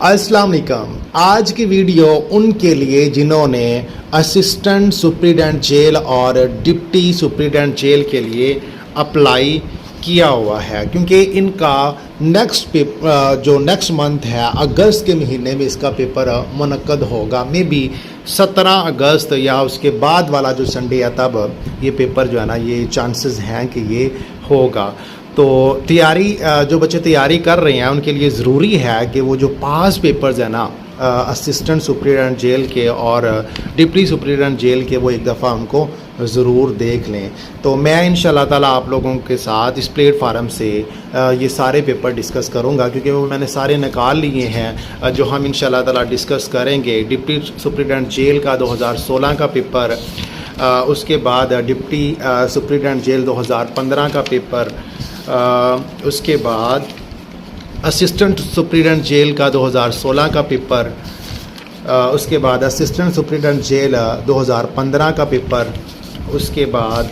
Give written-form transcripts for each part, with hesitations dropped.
अस्सलाम वालेकुम। आज की वीडियो उनके लिए जिन्होंने असिस्टेंट सुप्रीडेंट जेल और डिप्टी सुप्रीडेंट जेल के लिए अप्लाई किया हुआ है, क्योंकि इनका जो नेक्स्ट मंथ है अगस्त के महीने में इसका पेपर मुनक्कद होगा। मे बी 17 अगस्त या उसके बाद वाला जो संडे है तब ये पेपर जो है ना, ये चांसेस हैं कि ये होगा। तो तैयारी जो बच्चे तैयारी कर रहे हैं उनके लिए ज़रूरी है कि वो जो पास पेपर्स है ना असिस्टेंट सुप्रीडेंट जेल के और डिप्टी सुप्रीडेंट जेल के, वो एक दफ़ा उनको ज़रूर देख लें। तो मैं इंशाल्लाह ताला आप लोगों के साथ इस प्लेटफार्म से ये सारे पेपर डिस्कस करूंगा, क्योंकि वो मैंने सारे निकाल लिए हैं जो हम इंशाल्लाह ताला डिस्कस करेंगे। डिप्टी सुप्रीडेंट जेल का 2016 का पेपर, उसके बाद डिप्टी सुप्रीडेंट जेल 2015 का पेपर, उसके बाद असिस्टेंट सुप्रीडेंट जेल का 2016 का पेपर, उसके बाद असिस्टेंट सुप्रीडेंट जेल 2015 का पेपर, उसके बाद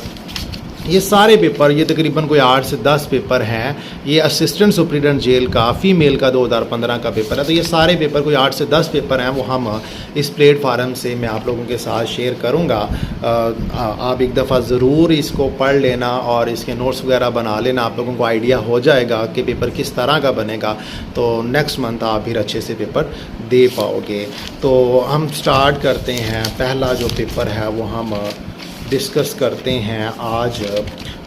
ये सारे पेपर, ये तकरीबन कोई 8 से 10 पेपर हैं। ये असिस्टेंट सुप्रीडेंट जेल का फ़ीमेल का 2015 का पेपर है। तो ये सारे पेपर कोई 8 से 10 पेपर हैं, वो हम इस प्लेटफार्म से मैं आप लोगों के साथ शेयर करूंगा। आप एक दफ़ा ज़रूर इसको पढ़ लेना और इसके नोट्स वगैरह बना लेना, आप लोगों को आइडिया हो जाएगा कि पेपर किस तरह का बनेगा। तो नेक्स्ट मंथ आप फिर अच्छे से पेपर दे पाओगे। तो हम स्टार्ट करते हैं। पहला जो पेपर है वो हम डिस्कस करते हैं आज,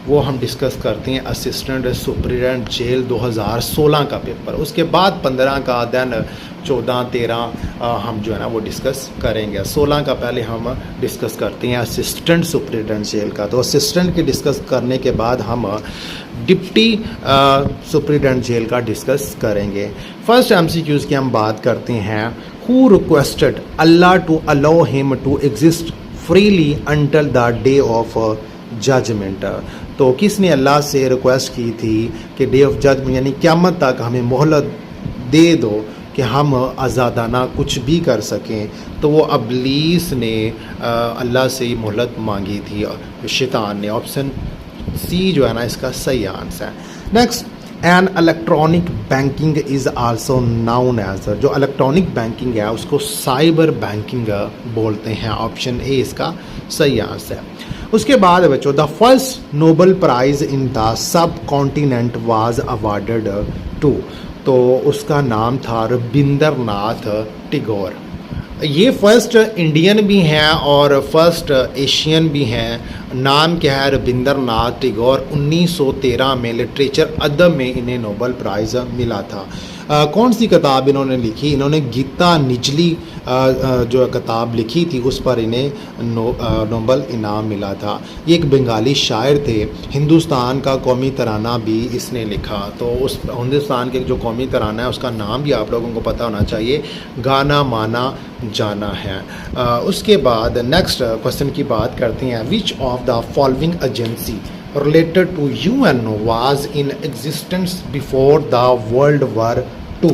वो हम डिस्कस करते हैं असिस्टेंट सुप्रीडेंट जेल 2016 का पेपर। उसके बाद 15 का, देन 14, 13 हम जो है ना वो डिस्कस करेंगे। 16 का पहले हम डिस्कस करते हैं असिस्टेंट सुप्रीडेंट जेल का। तो असिस्टेंट के डिस्कस करने के बाद हम डिप्टी सुप्रीडेंट जेल का डिस्कस करेंगे। फर्स्ट MCQs की हम बात करते हैं। Who requested Allah to allow him to exist freely until the day of judgement. तो किसने अल्लाह से रिक्वेस्ट की थी कि डे ऑफ जजमेंट यानी क़यामत तक हमें मोहलत दे दो कि हम आज़ादाना कुछ भी कर सकें। तो वो अबलीस ने अल्लाह से मोहलत मांगी थी, शैतान ने। ऑप्शन सी जो है ना इसका सही आंसर है। Next, an electronic banking is also known as, जो इलेक्ट्रॉनिक बैंकिंग है उसको साइबर बैंकिंग बोलते हैं। ऑप्शन ए इसका सही आंसर है। उसके बाद बच्चों, the first Nobel prize in the subcontinent was awarded to. तो उसका नाम था रविंद्रनाथ टैगोर। ये फर्स्ट इंडियन भी हैं और फर्स्ट एशियन भी हैं। नाम क्या है? रविंद्रनाथ टैगोर। 1913 में लिटरेचर अदब में इन्हें नोबेल प्राइज़ मिला था। कौन सी किताब इन्होंने लिखी? इन्होंने गीता निजली जो किताब लिखी थी उस पर इन्हें नोबेल इनाम मिला था। ये एक बंगाली शायर थे। हिंदुस्तान का कौमी तराना भी इसने लिखा। तो उस हिंदुस्तान के जो कौमी तराना है उसका नाम भी आप लोगों को पता होना चाहिए, गाना माना जाना है। उसके बाद नेक्स्ट क्वेश्चन की बात करते हैं। Which of the following agency related to UNO was in existence before the World War II।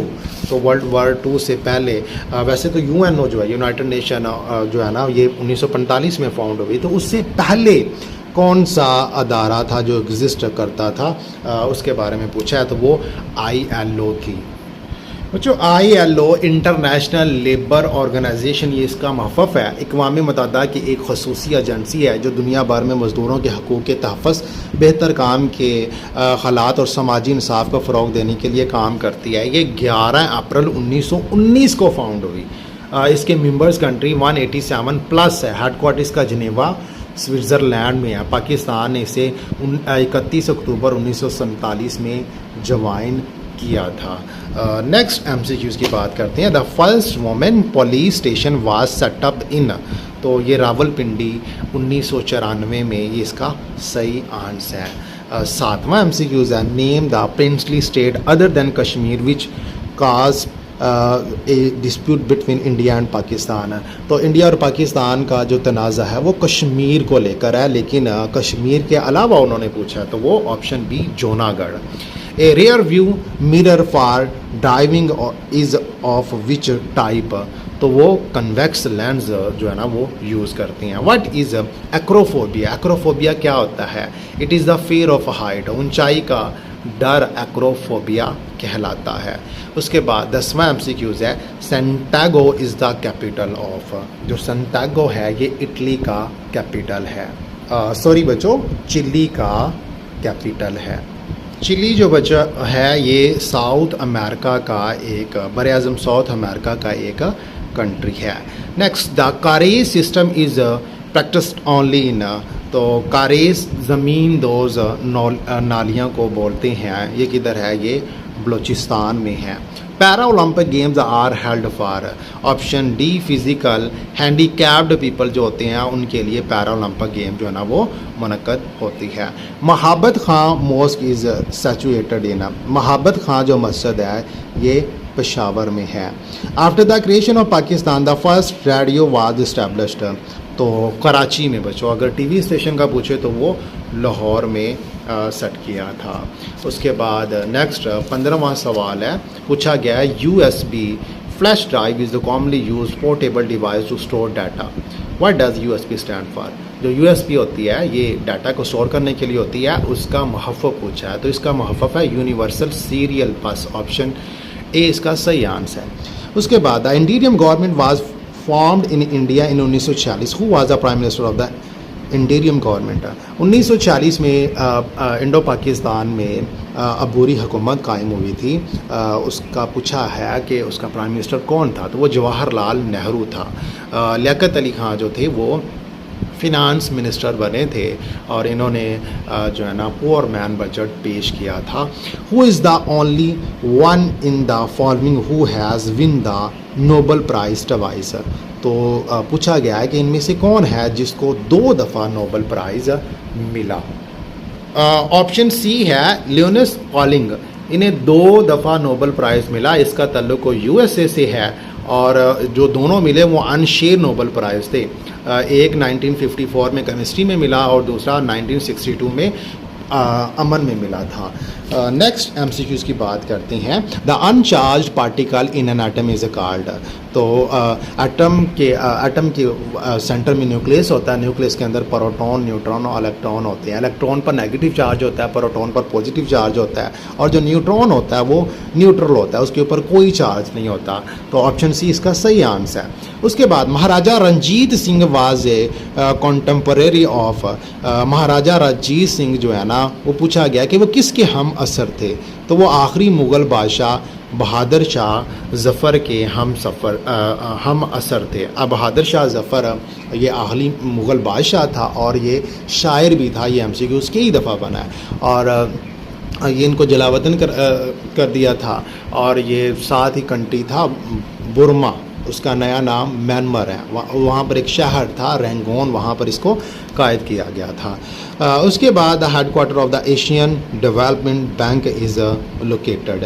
तो वर्ल्ड वार 2 से पहले वैसे तो UNO जो है, यूनाइटेड नेशन जो है ना, ये 1945 में फाउंड हुई। तो उससे पहले कौन सा अदारा था जो एग्जिस्ट करता था, उसके बारे में पूछा है। तो वो ILO थी। बच्चों, ILO इंटरनेशनल लेबर ऑर्गेनाइजेशन, ये इसका महफ़ है। अक़वाम मुत्तहिदा की एक ख़ुसूसी एजेंसी है जो दुनिया भर में मज़दूरों के हकूक़ के तहफ़्फ़ुज़, बेहतर काम के हालात और समाजी इंसाफ को फ़रोग़ देने के लिए काम करती है। ये 11 अप्रैल 1919 को फाउंड हुई। इसके मेंबर्स कंट्री 187 प्लस है। हेडक्वार्टर इसका जिनेवा स्विट्ज़रलैंड में है। पाकिस्तान ने इसे 31 अक्टूबर 1947 में ज्वाइन किया था। नेक्स्ट MCQs की बात करते हैं। The first women police station was set up in. तो ये रावलपिंडी 1994 में, ये इसका सही आंसर है। 7वां MCQs है। Name the princely state other than Kashmir which cause A dispute between India and Pakistan. तो इंडिया और पाकिस्तान का जो तनाज़ा है वो कश्मीर को लेकर है, लेकिन कश्मीर के अलावा उन्होंने पूछा। तो वो option B Junagadh. A rear view mirror for driving is of which type. तो वो कन्वेक्स लेंस जो है ना वो यूज़ करती हैं। What is acrophobia? एक्रोफोबिया क्या होता है? It is the fear of height, ऊंचाई का डर एक्रोफोबिया कहलाता है। उसके बाद 10वां एमसीक्यूज़ है सेंटागो इज़ द कैपिटल ऑफ। जो सेंटागो है ये इटली का कैपिटल है, सॉरी बच्चों, चिली का कैपिटल है। चिली जो बच्चा है ये साउथ अमेरिका का एक बरआज़म साउथ अमेरिका का एक कंट्री है। Next the karez system is practised only in, तो कारेज ज़मीन दोज नालियाँ को बोलते हैं, ये किधर है, ये बलूचिस्तान में है। Para Olympic games are held for, option D physical handicapped people जो होते हैं उनके लिए पैरा ओलंपिक गेम जो है ना वो मुनक़्क़द होती है। Mahabat Khan mosque is situated in, Mahabat Khan जो मस्जिद है ये पेशावर में है। After the creation of Pakistan the first radio was established, तो कराची में बच्चों अगर टीवी स्टेशन का पूछे तो वो लाहौर में सेट किया था। उसके बाद नेक्स्ट 15वां सवाल है, पूछा गया है USB flash drive is the commonly used portable device to store data, what does USB stand for. जो USB होती है ये डाटा को स्टोर करने के लिए होती है, उसका महफ़ पूछा है, तो इसका महफ़ है यूनिवर्सल सीरियल बस, ऑप्शन ए इसका सही आंसर है। उसके बाद the Indian government was formed in India in 1940, who was the prime minister of the Indian government. 1940 में इंडो पाकिस्तान में अबूरी हुकूमत कायम हुई थी, उसका पूछा है कि उसका प्राइम मिनिस्टर कौन था, तो वो जवाहरलाल नेहरू था। लियाकत अली खां जो थे वो फिनांस मिनिस्टर बने थे और इन्होंने जो है ना पुअर मैन बजट पेश किया था। Who is the only one in the following who has win the Nobel prize twice, तो पूछा गया है कि इनमें से कौन है जिसको 2 दफ़ा नोबल प्राइज़ मिला। ऑप्शन सी है लियोनस पॉलिंग, इन्हें 2 दफ़ा नोबल प्राइज़ मिला, इसका ताल्लुक USA से है और जो दोनों मिले वो अनशेयर नोबल प्राइज़ थे। एक 1954 में केमिस्ट्री में मिला और दूसरा 1962 में अमन में मिला था। नेक्स्ट MCQs की बात करते हैं। The अनचार्ज particle in an atom is called, तो एटम के सेंटर में न्यूक्लियस होता है, न्यूक्लियस के अंदर प्रोटॉन न्यूट्रॉन और इलेक्ट्रॉन होते हैं। इलेक्ट्रॉन पर नेगेटिव चार्ज होता है, प्रोटॉन पर पॉजिटिव चार्ज होता है और जो न्यूट्रॉन होता है वो न्यूट्रल होता है, उसके ऊपर कोई चार्ज नहीं होता, तो ऑप्शन सी इसका सही आंसर है। उसके बाद Maharaja Ranjit Singh was a contemporary of, Maharaja Ranjit Singh जो है ना वो पूछा गया कि वो किसके हम असर थे, तो वो आखिरी मुग़ल बादशाह बहादुर शाह ज़फ़र के हम असर थे। अब बहादुर शाह ज़फ़र ये आखिरी मुग़ल बादशाह था और ये शायर भी था, ये MCQ कई दफ़ा बना है और ये इनको जलावतन कर दिया था और ये साथ ही कंट्री था बुर्मा, उसका नया नाम म्यांमार है, वहाँ पर एक शहर था रेंगोन, वहाँ पर इसको कायद किया गया था। उसके बाद headquarter of the Asian development bank is located,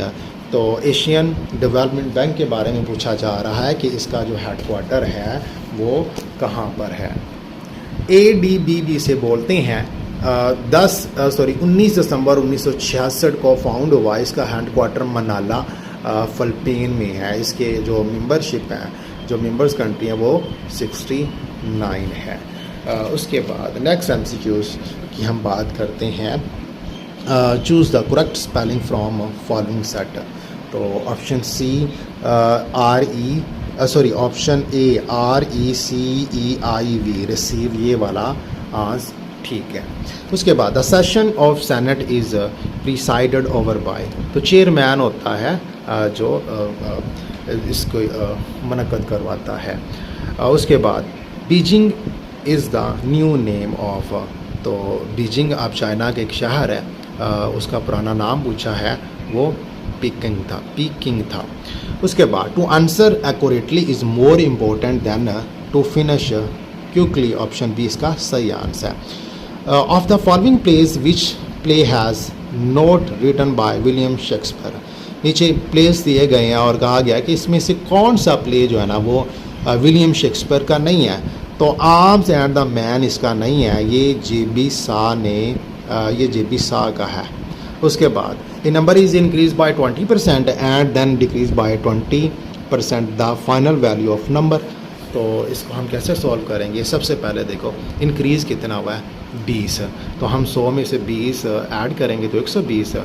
तो एशियन डेवलपमेंट बैंक के बारे में पूछा जा रहा है कि इसका जो हेडक्वार्टर है वो कहाँ पर है। ADB से बोलते हैं 19 दिसंबर 1966 को फाउंड हुआ, इसका हेडक्वार्टर मनाला फ़िलिपीन में है। इसके जो मेंबरशिप हैं, जो मेंबर्स कंट्री हैं वो 69 है। उसके बाद नेक्स्ट MCQs की हम बात करते हैं। Choose the correct spelling from following set, तो option C option A RECEIV receive, ये वाला आज ठीक है। उसके बाद the session of senate is presided over by, तो चेयरमैन होता है जो इसको मुनक़्क़द करवाता है। उसके बाद Beijing is the new name of, तो बीजिंग अब चाइना का एक शहर है, उसका पुराना नाम पूछा है वो पीकिंग था। उसके बाद to answer accurately is more important than to finish quickly, option B इसका सही आंसर है। Of the following plays which play has not written by William Shakespeare, नीचे प्लेस दिए गए हैं और कहा गया कि इसमें से कौन सा प्ले जो है ना वो विलियम शेक्सपियर का नहीं है, तो आर्म्स एंड द मैन इसका नहीं है, ये JB शाह का है। उसके बाद a number is increase by 20% and then decrease by 20% the final value of number, तो इसको हम कैसे सॉल्व करेंगे? सबसे पहले देखो इंक्रीज़ कितना हुआ है 20, तो हम 100 में से 20 ऐड करेंगे तो 120,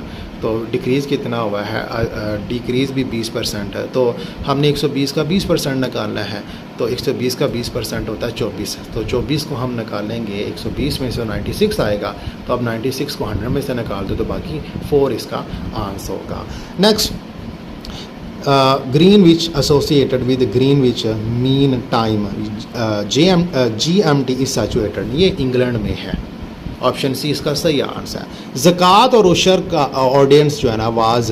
तो डिक्रीज़ कितना हुआ है, डिक्रीज़ भी 20% है, तो हमने 120 का 20% निकालना है, तो 120 का 20% होता है 24, तो 24 को हम निकालेंगे 120 में से 96 आएगा, तो अब 96 को 100 में से निकाल दो तो बाकी 4 इसका आंसर होगा। Next, Greenwich associated with Greenwich mean time GMT is saturated, ये इंग्लैंड में है। ऑप्शन सी इसका सही आंसर है। ज़कात और उशर का ऑर्डिनेंस जो है ना वाज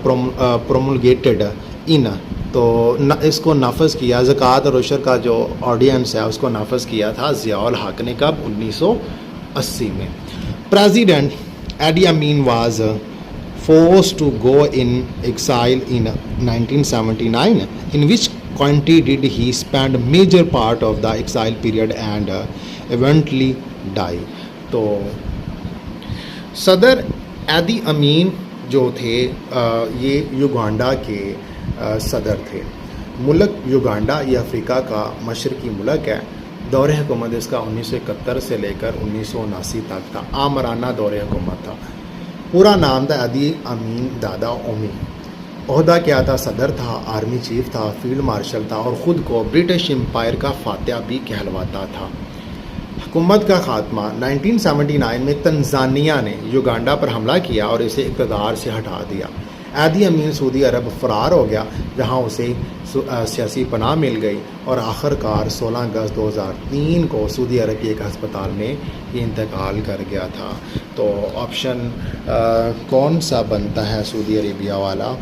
प्रोमुलगेटेड इन, तो इसको नाफज किया, ज़कात और उशर का जो ऑर्डिनेंस है उसको नाफज किया था ज़ियाउल हक ने, कब? 1980 में। President Idi Amin was forced to go in exile in 1979, in which country did he spend major part of the exile period and eventually die? तो सदर एदी अमीन जो थे ये युगांडा के सदर थे। मुल्क युगांडा ये अफ्रीका का मशरकी मुल्क है। दौरे हुकूमत इसका 1971 से लेकर 1979 तक था, आमराना दौरे हुकूमत था। पूरा नाम था एदी अमीन दादा ओमी। ओहदा क्या था? सदर था, आर्मी चीफ था, फील्ड मार्शल था और ख़ुद को ब्रिटिश एम्पायर का फातिहा भी कहलवाता था। हुकूमत का खात्मा 1979 में तंजानिया ने युगांडा पर हमला किया और इसे इक़्तिदार से हटा दिया। एदी अमीन सऊदी अरब फ़रार हो गया, जहां उसे सियासी पनाह मिल गई और आखिरकार 16 अगस्त 2003 को सऊदी अरब के एक अस्पताल में ये इंतकाल कर गया था। तो ऑप्शन कौन सा बनता है सऊदी अरेबिया वाला?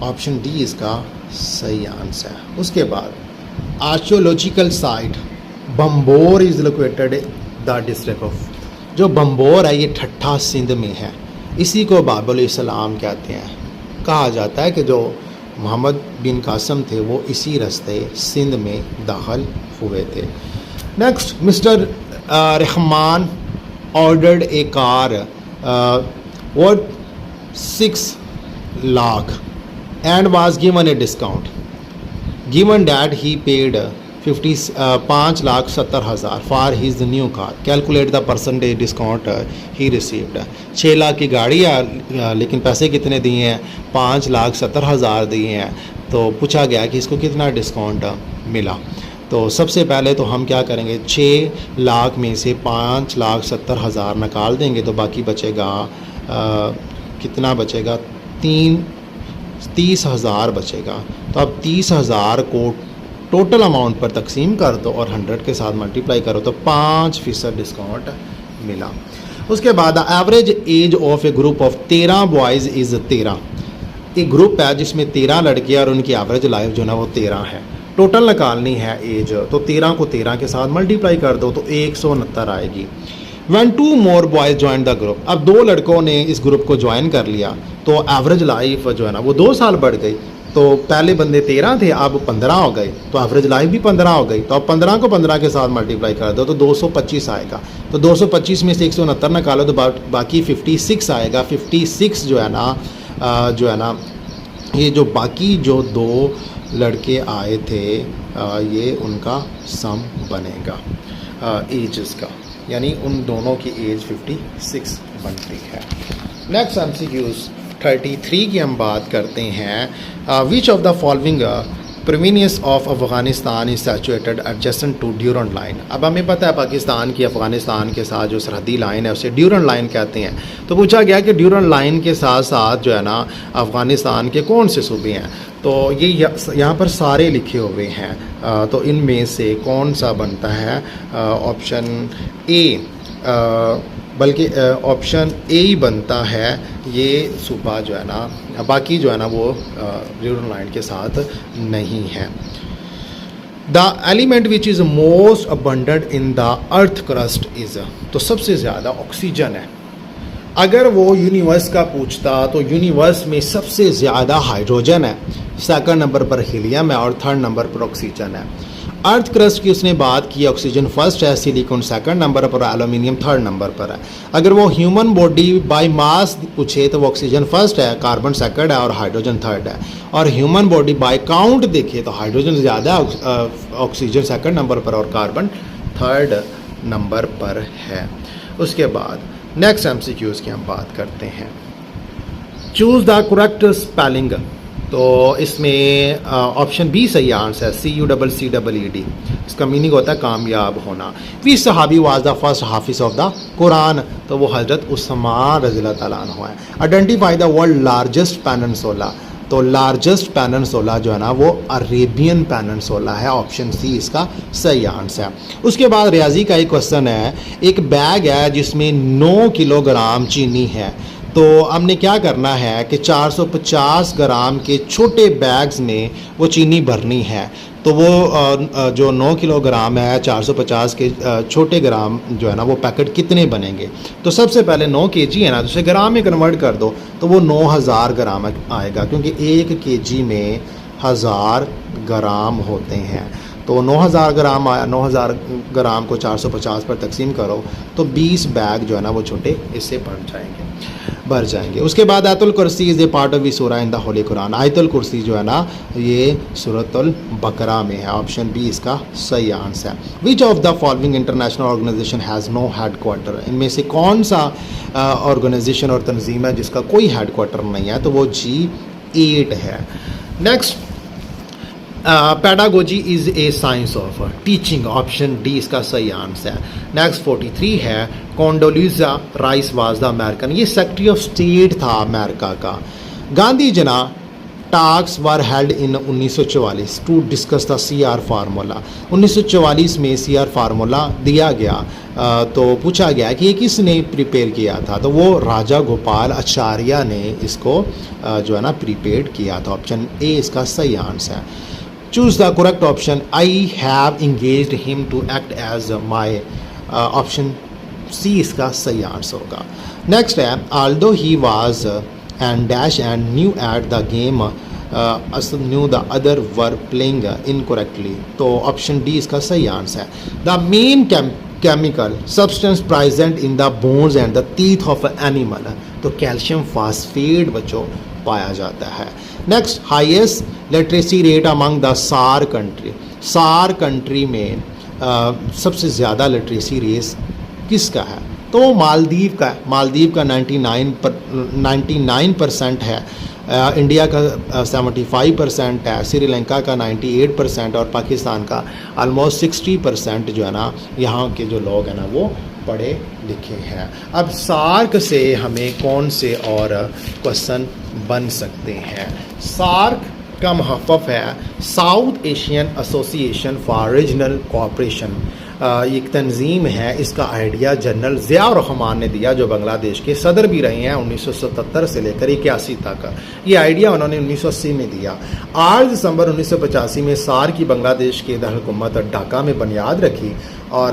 ऑप्शन डी इसका सही आंसर है। उसके बाद archaeological site Banbhore is located the district of, जो बम्बोर है ये ठट्ठा सिंध में है, इसी को बाबुल इस्लाम कहते हैं। कहा जाता है कि जो मोहम्मद बिन कासम थे वो इसी रास्ते सिंध में दाखिल हुए थे। Next, mister Rahman ordered A car worth 6 lakh and was given a discount. Given that he paid 5,70,000 for his new car, calculate the percentage discount he received. 6 lakh की गाड़ी है लेकिन पैसे कितने दिए हैं? 5,70,000 दिए हैं। तो पूछा गया कि इसको कितना डिस्काउंट मिला। तो सबसे पहले तो हम क्या करेंगे, 6 लाख में से 5,70,000 निकाल देंगे तो बाकी बचेगा कितना बचेगा? 30,000 बचेगा। तो अब 30,000 को टोटल अमाउंट पर तकसीम कर दो और 100 के साथ मल्टीप्लाई करो तो 5% डिस्काउंट मिला। उसके बाद average age of A group of 13 boys is 13। एक ग्रुप है जिसमें 13 लड़के और उनकी एवरेज लाइफ जो ना वो 13 है। टोटल निकालनी है एज, तो 13 को 13 के साथ मल्टीप्लाई कर दो तो 169 आएगी। When 2 more boys joined the group, अब 2 लड़कों ने इस ग्रुप को ज्वाइन कर लिया तो एवरेज लाइफ जो है ना वो 2 साल बढ़ गई। तो पहले बंदे 13 थे, अब 15 हो गए, तो एवरेज लाइफ भी 15 हो गई। तो अब 15 को 15 के साथ मल्टीप्लाई कर दो तो 225 आएगा। तो 225 में से 169 निकालो तो बाकी 56 आएगा। 56 जो है ना ये जो बाकी जो 2 लड़के आए थे ये उनका सम बनेगा एजेस का, यानी उन दोनों की एज 56 बनती है। नेक्स्ट MCQs 33 की हम बात करते हैं। Which of the following province of Afghanistan is saturated adjacent to Durand line. अब हमें पता है पाकिस्तान की अफ़गानिस्तान के साथ जो सरहदी लाइन है उसे ड्यूरेंट लाइन कहते हैं। तो पूछा गया कि ड्यूरेंट लाइन के साथ साथ जो है ना अफ़गानिस्तान के कौन से सूबे हैं, तो ये यहाँ पर सारे लिखे हुए हैं। तो इनमें से कौन सा बनता है? ऑप्शन ए, बल्कि ऑप्शन ए ही बनता है। ये सूबा जो है ना बाकी जो है ना वो ड्यूरेंट लाइन के साथ नहीं है। The element which is most abundant in the earth crust is, तो सबसे ज़्यादा ऑक्सीजन है। अगर वो यूनिवर्स का पूछता तो यूनिवर्स में सबसे ज़्यादा हाइड्रोजन है, सेकंड नंबर पर हीलियम है और थर्ड नंबर पर ऑक्सीजन है। अर्थ क्रस्ट की उसने बात की, ऑक्सीजन फर्स्ट है, सिलिकॉन सेकंड नंबर पर, एल्यूमिनियम थर्ड नंबर पर है। अगर वो ह्यूमन बॉडी बाय मास पूछे तो वो ऑक्सीजन फर्स्ट है, कार्बन सेकंड है और हाइड्रोजन थर्ड है। और ह्यूमन बॉडी बाय काउंट देखे तो हाइड्रोजन ज़्यादा है, ऑक्सीजन सेकंड नंबर पर और कार्बन थर्ड नंबर पर है। उसके बाद नेक्स्ट एमसीक्यूज़ की हम बात करते हैं। चूज़ द करेक्ट स्पेलिंग, तो इसमें ऑप्शन बी सही आंसर है, CUCCED। इसका मीनिंग होता है कामयाब होना। वी सहाबी was the first Hafiz of the Quran, तो वो हज़रत उस्मान रज़ियल्लाहु ताला अन्हु है। Identify the world largest peninsula, तो लार्जेस्ट पेनिनसुला जो है ना वो अरेबियन पेनिनसुला है, ऑप्शन सी इसका सही आंसर है। उसके बाद रियाजी का एक क्वेश्चन है, एक बैग है जिसमें 9 किलोग्राम चीनी है, तो हमने क्या करना है कि 450 ग्राम के छोटे बैग्स में वो चीनी भरनी है। तो वो जो 9 किलोग्राम है 450 के छोटे ग्राम जो है ना वो पैकेट कितने बनेंगे। तो सबसे पहले 9 kg है ना, तो उसे ग्राम में कन्वर्ट कर दो तो वो 9000 ग्राम आएगा, क्योंकि 1 kg में 1000 ग्राम होते हैं। तो 9000 ग्राम आया, 9000 ग्राम को 450 पर तकसीम करो तो 20 बैग जो है ना वो छोटे इससे भर जाएंगे। उसके बाद Ayatul Kursi is a part of the Surah in the holy Quran. Ayatul Kursi जो है ना ये सूरतुल बकरा में है, ऑप्शन बी इसका सही आंसर है। Which of the following international organization has no headquarter, इनमें से कौन सा ऑर्गेनाइजेशन और तंजीम है जिसका कोई हेड क्वार्टर नहीं है, तो वो G8 है। Next, pedagogy is a science of teaching, option D इसका सही आंसर है। नेक्स्ट 43 है, Condoleezza Rice was the American, ये सेक्रेटरी ऑफ स्टेट था अमेरिका का। गांधी जना टास्क were held in 1944 to discuss the CR formula, 1944 में CR फार्मूला दिया गया, तो पूछा गया कि ये किसने प्रिपेयर किया था, तो वो राजा गोपाल आचार्य ने इसको जो है ना प्रिपेयर किया था, ऑप्शन ए इसका सही आंसर है। Choose the correct option, I have engaged him to act as my, option C इसका सही आंसर होगा। नेक्स्ट है, although he was and dash and knew at the game knew the other were playing incorrectly, तो option D इसका सही answer है। The main chemical substance present in the bones and the teeth of animal, तो calcium phosphate बच्चों पाया जाता है। Next, highest literacy rate among the सार कंट्री, सार कंट्री में सबसे ज़्यादा लिटरेसी रेट किसका है, तो वो मालदीव का है। मालदीव का 99% है, इंडिया का 75% है, श्रीलंका का 98% और पाकिस्तान का ऑलमोस्ट 60% जो है ना यहाँ के जो लोग हैं ना वो पढ़े लिखे हैं। अब सार्क से हमें कौन से और क्वेश्चन बन सकते हैं। सार्क का महफ़्फ़ है south Asian association for regional cooperation, एक तंजीम है, इसका आइडिया जनरल ज़ियाउर रहमान ने दिया जो बांग्लादेश के सदर भी रहे हैं 1977 से लेकर 81 तक। ये आइडिया उन्होंने 1980 में दिया। 8 दिसंबर 1985 में सार्क की बांग्लादेश के दारकूमत ढाका में बुनियाद रखी और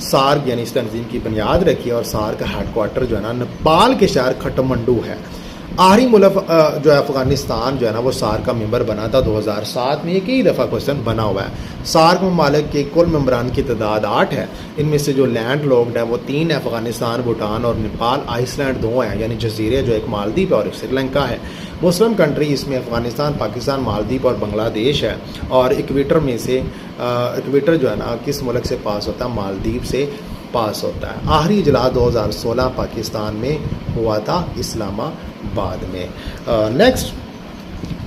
सार्क यानी इस तंजीम की बुनियाद रखी और सार्क का हेडक्वार्टर जो है ना नेपाल के शहर खटमंडू है। आखिरी मुल्क जो है अफ़गानिस्तान जो है ना वो सार्क का मेंबर बना था 2007 में। ये कई दफ़ा क्वेश्चन बना हुआ है। सार्क ममालिक के कुल मेंबरान की तादाद 8 है, इनमें से जो लैंड लॉक्ड है वो 3 है, अफ़गानिस्तान, भूटान और नेपाल। आइसलैंड 2 हैं, यानी जजीरे जो एक मालदीव है और एक श्रीलंका है। मुस्लिम कंट्री इसमें अफ़गानिस्तान, पाकिस्तान, मालदीव और बांग्लादेश है। और इक्वेटर में से इक्वेटर जो है ना किस मुल्क से पास होता है, मालदीव से पास होता है। आखिरी इजलास 2016 पाकिस्तान में हुआ था, इस्लामाबाद में। नेक्स्ट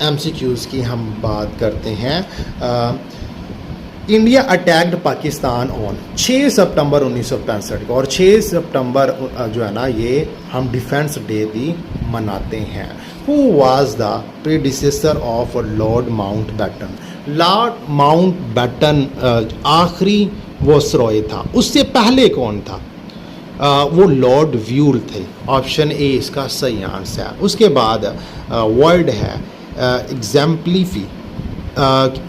MCQs की हम बात करते हैं। इंडिया अटैक्ड पाकिस्तान ऑन 6 सितंबर 1965 को, और 6 सितंबर जो है ना ये हम डिफेंस डे भी मनाते हैं। Who was the predecessor of Lord Mountbatten, Lord Mountbatten आखिरी वो सरोए था, उससे पहले कौन था, वो लॉर्ड व्यूल थे, ऑप्शन ए इसका सही आंसर है। उसके बाद वर्ड है एग्जाम्पलीफी,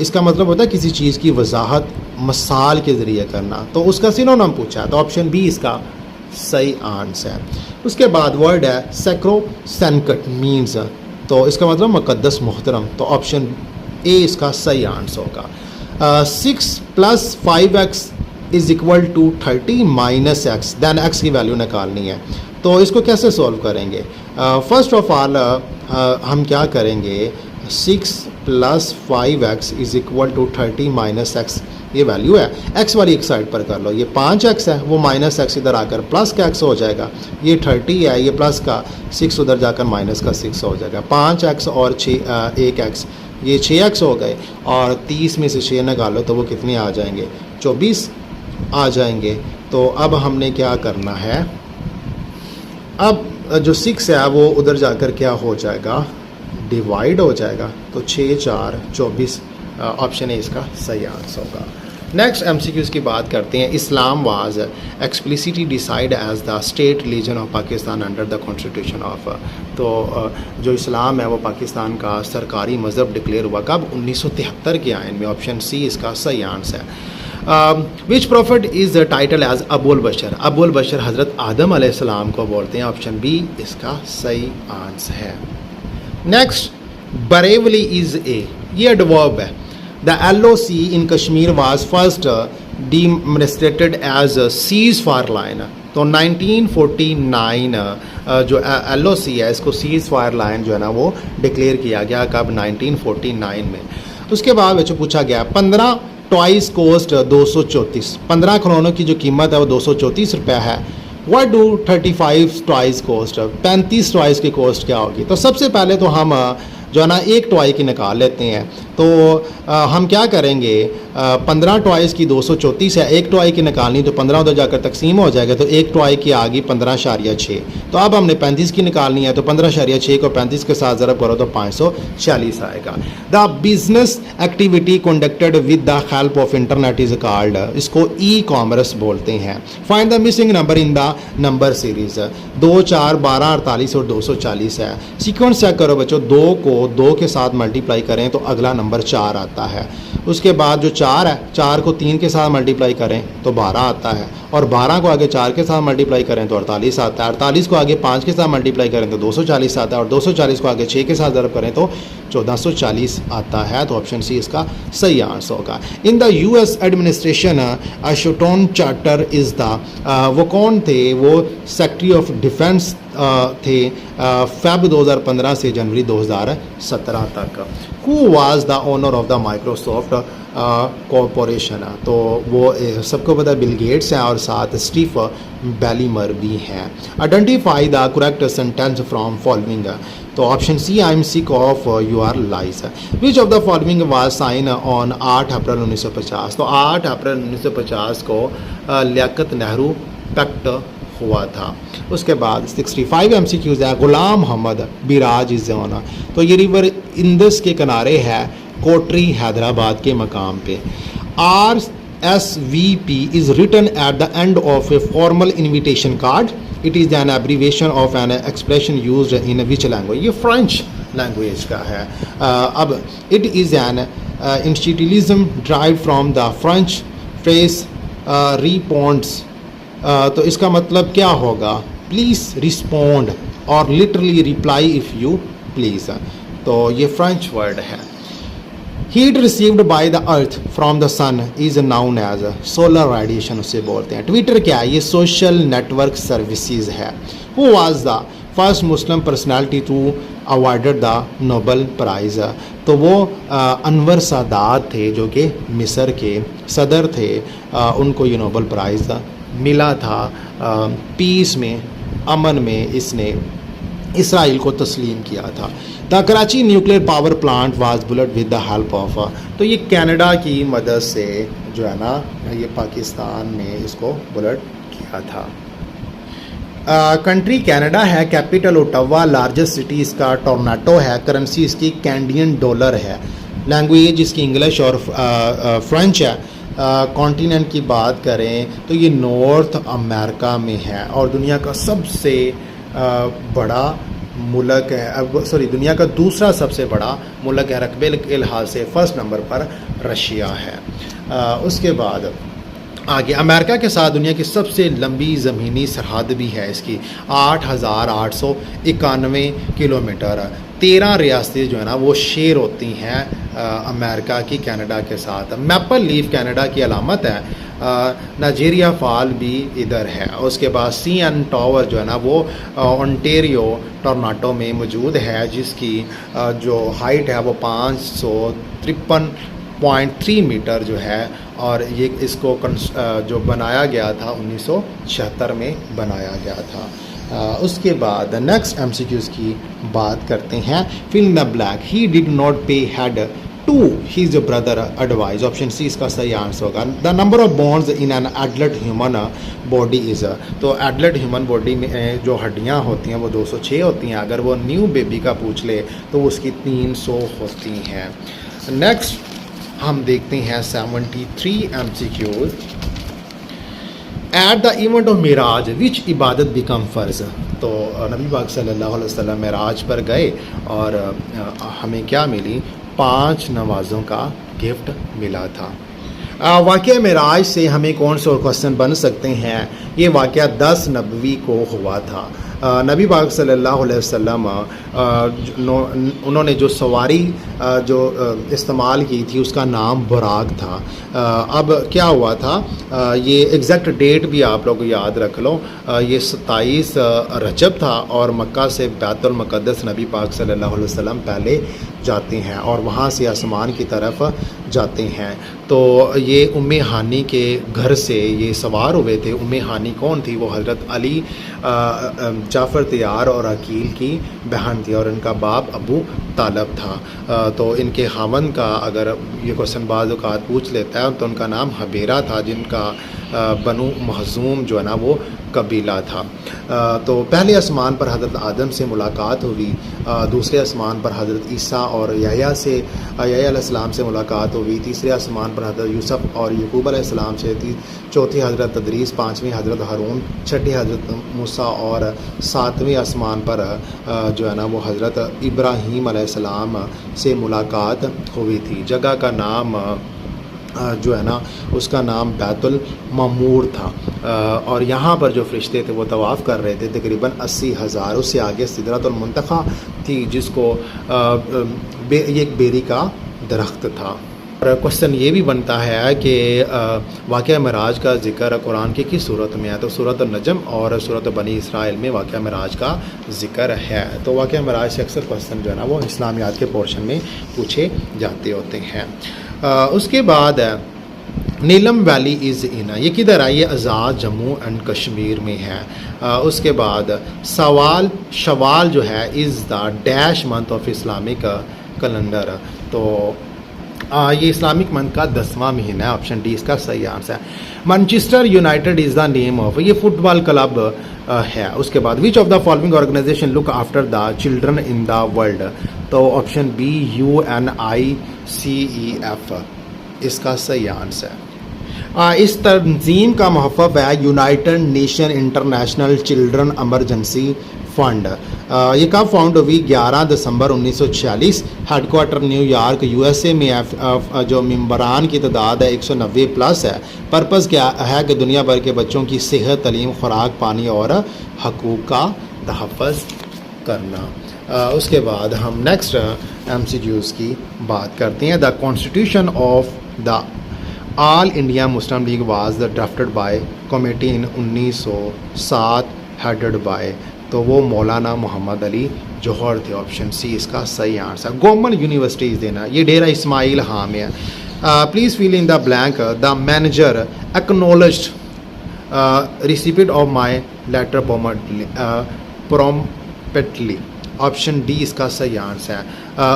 इसका मतलब होता है किसी चीज़ की वजाहत मसाल के ज़रिए करना, तो उसका सिनोनिम पूछा है, तो ऑप्शन बी इसका सही आंसर है। उसके बाद वर्ड है सैक्रोसैंक्ट मीन्स, तो इसका मतलब मुक़द्दस मोहतरम, तो ऑप्शन ए इसका सही आंसर होगा। 6 + 5x is equal to 30 minus x, then x की वैल्यू निकालनी है। तो इसको कैसे सॉल्व करेंगे? फर्स्ट ऑफ ऑल हम क्या करेंगे, 6 + 5x is equal to 30 minus x, ये वैल्यू है। एक्स वाली एक साइड पर कर लो, ये 5x है, वो माइनस एक्स इधर आकर प्लस का एक्स हो जाएगा। ये 30 है, ये प्लस का 6 उधर जाकर माइनस का 6 हो जाएगा। 5x और 1x, ये 6x हो गए, और 30 में से 6 निकालो तो वो कितने आ जाएंगे, 24 आ जाएंगे। तो अब हमने क्या करना है, अब जो 6 है वो उधर जाकर क्या हो जाएगा, डिवाइड हो जाएगा। तो 6 4 24, ऑप्शन ए इसका सही आंसर होगा। नेक्स्ट MCQs की बात करते हैं। Islam was explicitly decide as the state religion of Pakistan under the constitution of, तो जो इस्लाम है वो पाकिस्तान का सरकारी मज़हब डिक्लेयर हुआ कब, 1973 के आइन में। ऑप्शन सी इसका सही आंसर है। Which prophet is title as Abul Bashar, Abul Bashar हज़रत आदम अलैहिस्सलाम को बोलते हैं। ऑप्शन बी इसका सही आंसर है। नेक्स्ट, बरेवली इज़ ए, ये एडवर्ब है। The LOC in Kashmir was first demonstrated as ceasefire line, तो 1949 जो LOC है इसको सीज फायर लाइन जो है ना वो डिक्लेयर किया गया कब, 1949 में। उसके बाद बच्चों पूछा गया 15 टॉयज़ कोस्ट 234, 15 खिलौनों की जो कीमत है वो 234 रुपये है। What do 35 toys cost, 35 toys की कोस्ट क्या होगी? तो सबसे पहले तो हम जो है ना एक टॉय की निकाल लेते हैं। तो हम क्या करेंगे, 15 टॉयज़ की 234 है, एक टॉय की निकालनी, तो 15 उधर जाकर तकसीम हो जाएगा, तो एक टॉय की आ गई 15.6। तो अब हमने 35 की निकालनी है, तो 15.6 को 35 के साथ ज़रब करो तो 546 आएगा। The business activity conducted with the help of internet is called, इसको ई-कॉमर्स बोलते हैं। Find the missing number in the number series, 2 4 12 48 और 240 है। सीक्वेंस चेक करो बच्चों, 2 को 2 के साथ मल्टीप्लाई करें तो अगला नंबर 4 आता है। उसके बाद जो 4 है, 4 को 3 के साथ मल्टीप्लाई करें तो 12 आता है, और 12 को आगे 4 के साथ मल्टीप्लाई करें तो 48 आता है, 48 को आगे 5 के साथ मल्टीप्लाई करें तो 240 आता है, और 240 को आगे 6 के साथ ज़रब करें तो 1440 आता है। तो ऑप्शन सी इसका सही आंसर होगा। In the US administration Ashton Carter is the, वो कौन थे, वो सेक्रेटरी ऑफ डिफेंस थे फेब 2015 से जनवरी 2017 तक। Who was the owner of the Microsoft corporation, तो वो सबको पता है बिल गेट्स हैं, और साथ स्टीव बैलीमर भी हैं। Identify the correct sentence from following, तो option C I am sick of your lies. Which of the following was sign on 8 April 1950, तो 8 अप्रैल 1950 को लियाकत नेहरू पैक्ट हुआ था। उसके बाद 65 MCQs है। गुलाम मोहम्मद बिराज इज़ोना, तो ये रिवर इंदस के किनारे है, कोटरी हैदराबाद के मकाम पे। RSVP is written at the end of a formal invitation card, it is an abbreviation of an expression used in which language, ये फ्रेंच लैंग्वेज का है। अब it is an initialism drive from the French phrase responds, तो इसका मतलब क्या होगा, please respond, और literally reply if you please, तो ये फ्रेंच वर्ड है। Heat received by the earth from the sun is known as solar radiation, उसे बोलते हैं। ट्विटर क्या है, ये सोशल नेटवर्क सर्विसेज है। Who was the first Muslim personality to awarded the Nobel prize, तो वो अनवर सादात थे जो कि मिस्र के सदर थे, उनको ये नोबल प्राइज़ मिला था। पीस में, अमन में इसने इसराइल को तस्लीम किया था। The Karachi nuclear power plant was bullet with the help of, तो ये कनाडा की मदद से जो है ना ये पाकिस्तान में इसको बुलेट किया था। कंट्री कनाडा है, कैपिटल ओटावा, लार्जेस्ट सिटी इसका टोरंटो है, करेंसी इसकी कैनेडियन डॉलर है, लैंग्वेज इसकी इंग्लिश और फ्रेंच है। कॉन्टिनेंट की बात करें तो ये नॉर्थ अमेरिका में है, और दुनिया का सबसे बड़ा मुल्क है, सॉरी दुनिया का दूसरा सबसे बड़ा मुल्क है, रकबे के लिहाज से फर्स्ट नंबर पर रशिया है। उसके बाद आगे अमेरिका के साथ दुनिया की सबसे लंबी ज़मीनी सरहद भी है इसकी 8,891 किलोमीटर। 13 रियासतें जो है ना वो शेयर होती हैं अमेरिका की कनाडा के साथ। मैपल लीफ कनाडा की अलामत है। नाइजीरिया फॉल भी इधर है। उसके बाद CN टावर जो है ना वो ओंटारियो टोरंटो में मौजूद है, जिसकी जो हाइट है वो 553.3 मीटर जो है, और ये इसको जो बनाया गया था 1976 में बनाया गया था। उसके बाद नेक्स्ट MCQs की बात करते हैं। Fill the blank, he did not pay heed to his brother advice. Option C इसका सही आंसर होगा। The number of bones in an adult human body is, तो एडल्ट ह्यूमन बॉडी में जो हड्डियां होती हैं वो 206 होती हैं। अगर वो न्यू बेबी का पूछ ले तो उसकी 300 होती हैं। नेक्स्ट हम देखते हैं 73 MCQs। At the event of Miraj which ibadat become फ़र्ज़। तो नबी पाक सल्लल्लाहु अलैहि वसल्लम मिराज पर गए और हमें क्या मिली? 5 नमाज़ों का गिफ्ट मिला था। वाक़या मिराज से हमें कौन से और क्वेश्चन बन सकते हैं? ये वाक़या 10 नबवी को हुआ था। नबी पाक सल्लल्लाहु अलैहि वसल्लम उन्होंने जो सवारी जो इस्तेमाल की थी उसका नाम बुराक था। अब क्या हुआ था, ये एग्जैक्ट डेट भी आप लोग याद रख लो। ये 27 रजब था और मक्का से बैतुल मुक़द्दस नबी पाक सल्लल्लाहु अलैहि वसल्लम पहले जाते हैं और वहाँ से आसमान की तरफ जाते हैं। तो ये उम्मे हानी के घर से ये सवार हुए थे। उम्मे हानी कौन थी? वो हज़रत अली जाफ़र तैयार और अकील की बहन थी और इनका बाप अबू तालब था। तो इनके खावंद का अगर ये क्वेश्चन बाज़ औक़ात पूछ लेता है तो उनका नाम हबेरा था, जिनका बनु महज़ूम जो है ना वो कबीला था। तो पहले आसमान पर हज़रत आदम से मुलाकात हुई, दूसरे आसमान पर हज़रत ईसा और यहया अलैहिस्सलाम से मुलाकात हुई, तीसरे आसमान पर हज़रत यूसुफ और यकूब अलैहिस्सलाम से, चौथी हज़रत तदरीस, पाँचवीं हज़रत हारून, छठी हज़रत मूसा और सातवें आसमान पर जो है ना वो हज़रत इब्राहीम अलैहिस्सलाम से मुलाकात हुई थी। जगह का नाम जो है ना उसका नाम बैतुल मामूर था। और यहाँ पर जो फरिश्ते थे वो तवाफ़ कर रहे थे, तकरीबन 80,000। उससे आगे सिदरतुल मुंतहा थी, जिसको ये एक बेरी का दरख्त था। और क्वेश्चन ये भी बनता है कि वाक़या मिराज का ज़िक्र कुरान की किस सूरत में है? तो सूरत नजम और सूरत बनी इसराइल में वाक़या मिराज का ज़िक्र है। तो वाक़या मिराज से अक्सर क्वेश्चन जो है ना वो इस्लामियात के पोर्शन में पूछे जाते होते हैं। उसके बाद नीलम वैली इज़ इन, ये किधर है? ये आज़ाद जम्मू एंड कश्मीर में है। उसके बाद शवाल जो है is the dash month of Islamic calendar. तो ये इस्लामिक मंथ का 10वां महीना है। ऑप्शन डी इसका सही आंसर है। Manchester United is the name of, ये फुटबॉल क्लब है। उसके बाद which of the following organization look after the children in the world? तो ऑप्शन बी UNICEF इसका सही आंसर है। इस तंजीम का महफ़ है United nation international children emergency fund. ये कब फाउंड हुई? 11 दिसंबर 1946। हेडक्वार्टर न्यूयॉर्क USA में। जो मेंबरान की तादाद है 190 प्लस है। पर्पज़ क्या है? कि दुनिया भर के बच्चों की सेहत, तलीम, खुराक, पानी और हकूक़ का तहफ़्फ़ुज़ करना। उसके बाद हम नेक्स्ट MCQs की बात करते हैं। The constitution of the all India Muslim league was drafted bye committee in 1907 headed by, तो वो मौलाना मोहम्मद अली जौहर थे। ऑप्शन सी इसका सही आंसर। गवर्नमेंट यूनिवर्सिटीज़ देना, ये डेरा इस्माइल हाँ में है। Please fill in the blank. The manager acknowledged recipient of my letter promptly. Option D इसका सही आंसर है।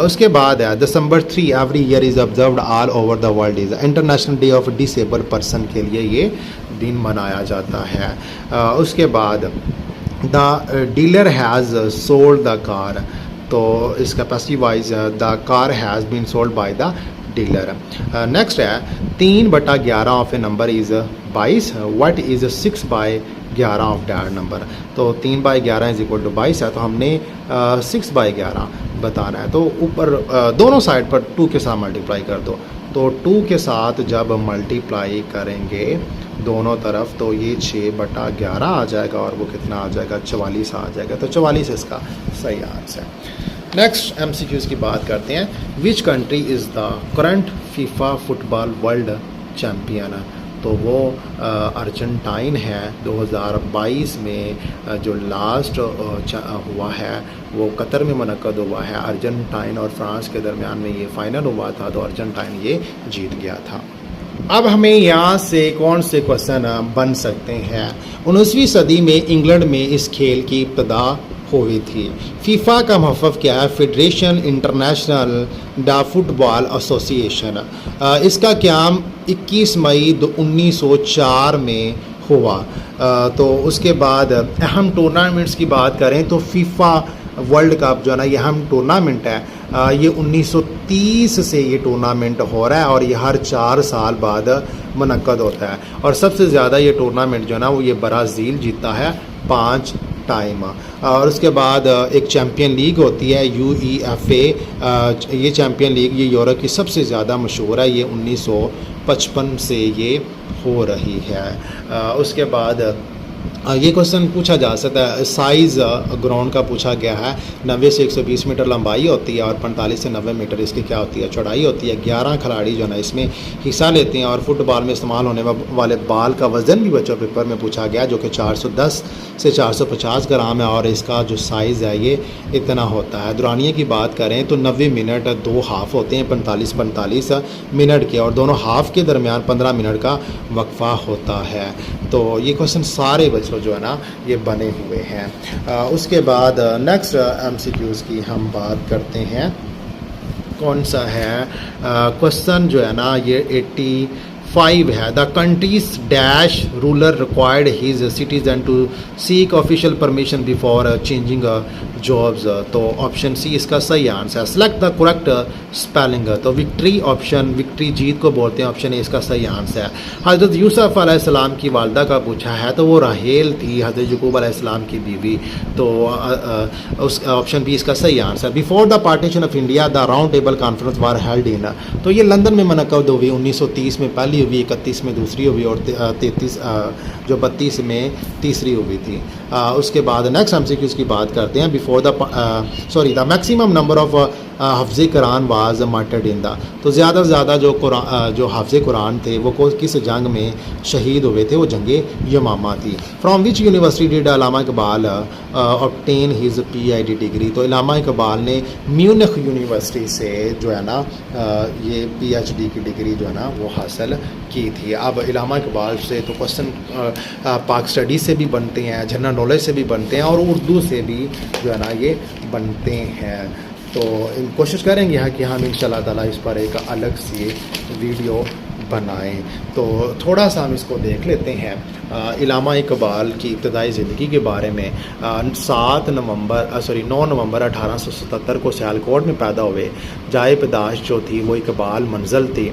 उसके बाद है December 3 every year is observed all over the world is international day of disable person के लिए ये दिन मनाया जाता है। उसके बाद the dealer has sold the car, तो इस capacity wise the car has been sold by the dealer. Next है 3/11 of A number is 22। What is 6/11 of that number? तो 3/11 इज इक्वल टू 22 है, तो हमने 6/11 बताना है। तो ऊपर दोनों साइड पर 2 के साथ मल्टीप्लाई कर दो। तो 2 के साथ जब मल्टीप्लाई करेंगे दोनों तरफ, तो ये 6/11 आ जाएगा और वो कितना आ जाएगा, 44 आ जाएगा। तो 44 इसका सही आंसर है। नेक्स्ट MCQs की बात करते हैं। Which country is the current FIFA football world champion? तो वो अर्जेंटाइन है। 2022 में जो लास्ट हुआ है वो कतर में मुनक्कद हुआ है। अर्जेंटाइन और फ्रांस के दरमियान में ये फ़ाइनल हुआ था, तो अर्जेंटाइन ये जीत गया था। अब हमें यहाँ से कौन से क्वेश्चन बन सकते हैं? 19वीं सदी में इंग्लैंड में इस खेल की इब्तदा हुई थी। फीफा का मतलब क्या है? Federation international the football association. इसका क़याम 21 मई 1904 में हुआ। तो उसके बाद अहम टूर्नामेंट्स की बात करें तो फीफा वर्ल्ड कप जो है ना, ये अहम टूर्नामेंट है। ये 1930 से ये टूर्नामेंट हो रहा है और ये हर 4 साल बाद मुनक्कद होता है। और सबसे ज़्यादा ये टूर्नामेंट जो है ना वो ये ब्राज़ील जीतता है 5 टाइम। और उसके बाद एक चैम्पियन लीग होती है UEFA। ये चैम्पियन लीग ये यूरोप की सबसे ज़्यादा मशहूर है। ये 1955 से ये हो रही है। उसके बाद ये क्वेश्चन पूछा जा सकता है। साइज़ ग्राउंड का पूछा गया है। 90 से 120 मीटर लंबाई होती है और 45 से 90 मीटर इसकी क्या होती है, चौड़ाई होती है। 11 खिलाड़ी जो है ना इसमें हिस्सा लेते हैं। और फुटबॉल में इस्तेमाल होने वाले बाल का वज़न भी बच्चों पेपर में पूछा गया, जो कि 410 से 450 ग्राम है। और इसका जो साइज़ है ये इतना होता है। दुरानिये की बात करें तो 90 मिनट 2 हाफ़ होते हैं, 45-45 मिनट के, और दोनों हाफ़ के दरमियान 15 मिनट का वक्फा होता है। तो ये क्वेश्चन सारे बच्चों जो है ना ये बने हुए हैं। उसके बाद नेक्स्ट MCQs की हम बात करते हैं। कौन सा है क्वेश्चन जो है ना ये 85 है। The countries dash ruler required his citizen to seek official permission before changing jobs. तो ऑप्शन सी इसका सही आंसर है। Select the correct spelling. तो विक्ट्री ऑप्शन, विक्ट्री जीत को बोलते हैं, ऑप्शन ए इसका सही आंसर है। हज़रत यूसुफ अलैहिस्सलाम की वालदा का पूछा है तो वो राहेल थी, हज़रत यकूब अलैहिस्सलाम की बीवी। तो उस ऑप्शन बी इसका सही answer. Before the partition of India the round table conference war held in. तो ये लंदन में मुनक्कद हुई। 1930 में पहली हुई, 31 में दूसरी हुई और 32 में तीसरी हुई थी। उसके बाद नेक्स्ट MCQs की बात करते हैं। Before the maximum number of hafiz Quran was martyred in the. तो ज़्यादा से ज़्यादा जो हाफ़िज़ कुरान थे वो किस जंग में शहीद हुए थे? वो जंगे यमामा थी। From which university did Allama Iqbal obtain his PhD degree? तो अल्लामा इकबाल ने म्यूनिख यूनिवर्सिटी से जो है ना ये PhD की डिग्री जो है ना वो हासिल की थी। अब अल्लामा इकबाल से तो क्वेश्चन पाक स्टडी से भी बनते हैं, जनरल नॉलेज से भी बनते हैं और उर्दू से भी जो है ना ये बनते हैं। तो कोशिश करेंगे यहाँ कि हम इंशाल्लाह ताला इस पर एक अलग सी वीडियो बनाएं। तो थोड़ा सा हम इसको देख लेते हैं। अल्लामा इकबाल की इब्तदाई ज़िंदगी के बारे में। 9 नवंबर 1877 को सियालकोट में पैदा हुए। जाए पैदाश जो थी वो इकबाल मंजिल थी।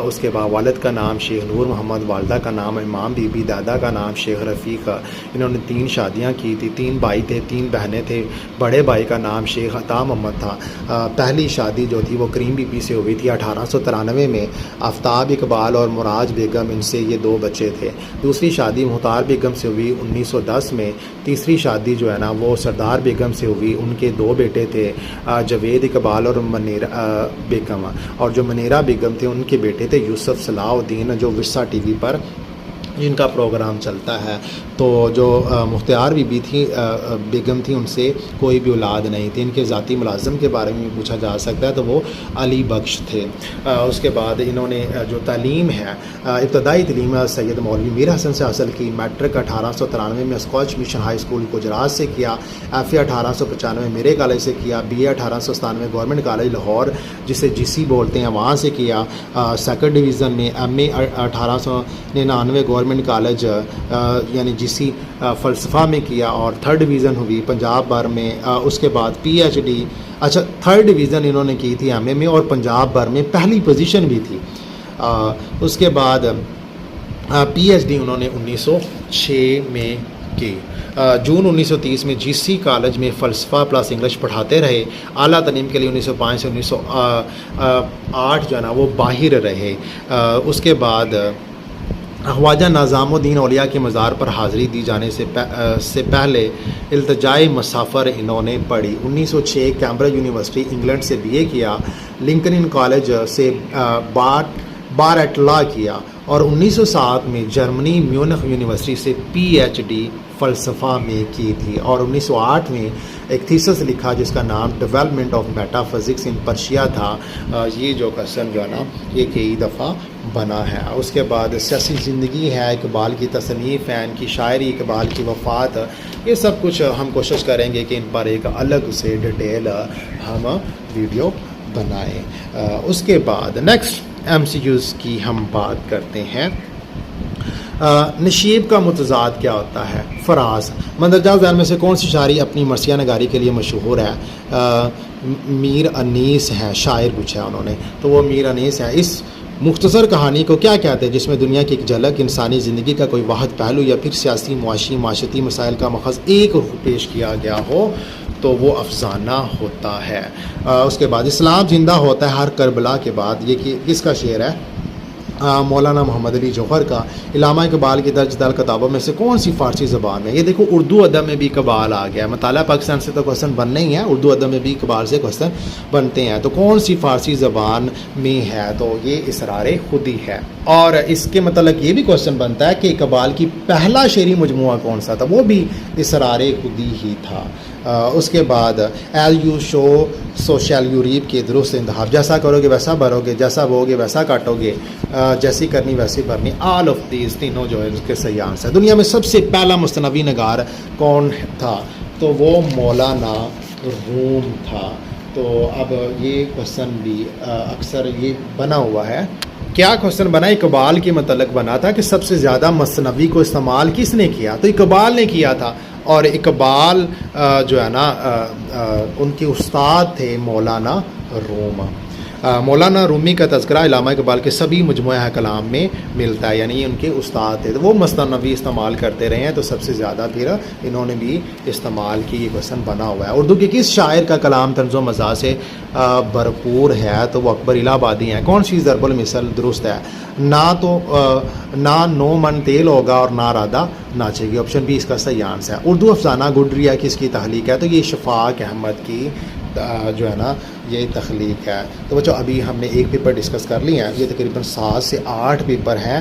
उसके बाद वालिद का नाम शेख नूर मोहम्मद, वालदा का नाम इमाम बीबी, दादा का नाम शेख रफ़ीक। इन्होंने 3 शादियाँ की थी। 3 भाई थे, 3 बहनें थे। बड़े भाई का नाम शेख अता मोहम्मद था। पहली शादी जो थी वो करीम बीबी से हुई थी 1893 में। आफ्ताब इकबाल और मुराज बेगम, इनसे ये 2 बच्चे थे। दूसरी शादी मुख्तार बेगम से हुई 1910 में। तीसरी शादी जो है ना वो सरदार बेगम से हुई। उनके 2 बेटे थे, जवेद इकबाल और मनीरा बेगम। और जो मनीरा बेगम थे उनके बेटे थे यूसुफ सलाहुद्दीन, जो विरसा TV पर जिनका प्रोग्राम चलता है। तो जो मुख्तार बीबी थी बेगम थी, उनसे कोई भी औलाद नहीं थी। इनके ज़ाती मुलाज़म के बारे में पूछा जा सकता है तो वो अली बख्श थे। उसके बाद इन्होंने जो तालीम है इब्तदाई तालीम सैयद मौलवी मीर हसन से हासिल की। मैट्रिक 1893 में Scotch mission high school Gujarat से किया। FA 1895 मेरे कॉलेज से किया। BA 1897 गवर्नमेंट कॉलेज लाहौर जिसे GC बोलते हैं वहाँ से किया। सेकंड डिवीज़न में MA 1899 गवर्नमेंट कॉलेज यानी GC फ़लसफ़ा में किया और 3rd डिवीज़न हुई पंजाब भर में। उसके बाद PhD 3rd डिवीज़न इन्होंने की थी MA में और पंजाब भर में पहली पोजीशन भी थी। उसके बाद PhD उन्होंने 1906 में की। जून 1930 में GC कॉलेज में फ़लसफ़ा प्लस इंग्लिश पढ़ाते रहे। आला तालीम के लिए 1905 से 1908 जो है ना वो बाहिर रहे। उसके बाद ख्वाजा निज़ामुद्दीन औलिया के मज़ार पर हाज़िरी दी जाने से पहले इल्तिजाई मुसाफ़र इन्होंने पढ़ी। 1906 कैम्ब्रिज यूनिवर्सिटी इंग्लैंड से BA किया, लिंकन कॉलेज से बार एट लॉ किया और 1907 में जर्मनी म्यूनिख यूनिवर्सिटी से PhD फ़लसफ़ा में की थी और 1908 में एक थीसिस लिखा जिसका नाम development of metaphysics in Persia था। ये जो क्वेश्चन जो है ना ये कई दफ़ा बना है। उसके बाद सियासी ज़िंदगी है, इकबाल की तसनीफ़ है, इनकी शायरी, इकबाल की वफ़ात, ये सब कुछ हम कोशिश करेंगे कि इन पर एक अलग से डिटेल हम वीडियो बनाएं। उसके बाद नेक्स्ट MCQs की हम बात करते हैं। नशीब का मुतज़ाद क्या होता है? फ़राज़। मंदरजा ज़ैन में से कौन सी शायरी अपनी मरसिया नगारी के लिए मशहूर है? मीर अनीस है, शायर पूछा है उन्होंने, तो वो मीर अनीस है। इस मुख्तसर कहानी को क्या कहते हैं जिसमें दुनिया की एक झलक, इंसानी ज़िंदगी का कोई वाहिद पहलू या फिर सियासी, मुआशी, माशरती मसाइल का मखज़ एक रुख पेश किया गया हो तो वो अफसाना होता है। उसके बाद इस्लाम ज़िंदा होता है हर करबला के बाद, ये किसका शेर है? मौलाना मोहम्मद अली जौहर का। इलामा इकबाल की दर्ज दाल किताबों में से कौन सी फ़ारसी ज़बान में? ये देखो उर्दू अदब में भी इकबाल आ गया। मताला पाकिस्तान से तो क्वेश्चन बनने ही है, उर्दू अदब में भी इकबाल से क्वेश्चन बनते हैं। तो कौन सी फ़ारसी ज़बान में है? तो ये इसरार खुदी है। और इसके मतलब ये भी क्वेश्चन बनता है कि इकबाल की पहला शेरी मजमुआ कौन सा था? वो भी इसरार खुदी ही था। उसके बाद एल यू शो सोशल यूरीब के दुरुस्त इंतहाब, जैसा करोगे वैसा भरोगे, जैसा बोगे वैसा काटोगे, जैसी करनी वैसी भरनी, ऑल ऑफ दीज तीनों जो है उसके सही आंसर है। दुनिया में सबसे पहला मुस्तनवी नगार कौन था? तो वो मौलाना रूम था। तो अब ये क्वेश्चन भी अक्सर ये बना हुआ है। क्या क्वेश्चन बना? इकबाल के मतलब बना था कि सबसे ज़्यादा मसनवी को इस्तेमाल किसने किया? तो इकबाल ने किया था। और इकबाल जो है ना उनके उस्ताद थे मौलाना रूम। मौलाना रूमी का तज़किरा इलामा इकबाल के सभी मजमुआ कलाम में मिलता है, यानी उनके उस्ताद थे, तो वो मसनवी इस्तेमाल करते रहे हैं। तो सबसे ज़्यादा फिर इन्होंने भी इस्तेमाल की। ये क्वेश्चन बना हुआ है। उर्दू के किस शायर का कलाम तंज़ो मज़ा से भरपूर है? तो वो अकबर इलाहाबादी हैं। कौन सी ज़रबुल मिसल दुरुस्त है? ना नो मन तेल होगा और ना राधा नाचेगी, ऑप्शन बी इसका सही आंसर है। उर्दू अफसाना गुडरिया किसकी तहलीक है? तो ये शफाक अहमद की जो है ना ये तख्लीक है। तो बच्चों अभी हमने एक पेपर डिस्कस कर लिया है, ये तकरीबन 7 से 8 पेपर हैं,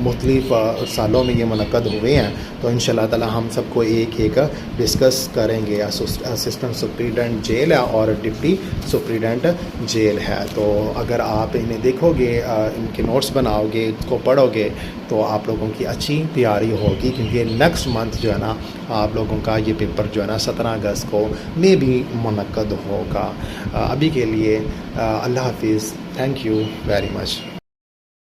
मुख्तलिफ सालों में ये मुनक्कद हुए हैं। तो इंशाल्लाह ताला हम सबको एक एक डिस्कस करेंगे। असिस्टेंट सुप्रीडेंट जेल है और डिप्टी सुप्रीडेंट जेल है। तो अगर आप इन्हें देखोगे, इनके नोट्स बनाओगे, इसको पढ़ोगे तो आप लोगों की अच्छी तैयारी होगी, क्योंकि नेक्स्ट मंथ जो है ना आप लोगों का ये पेपर जो है ना 17 अगस्त को में भी मुनक्कद होगा। अभी के लिए अल्लाह हाफिज़, थैंक यू वेरी मच।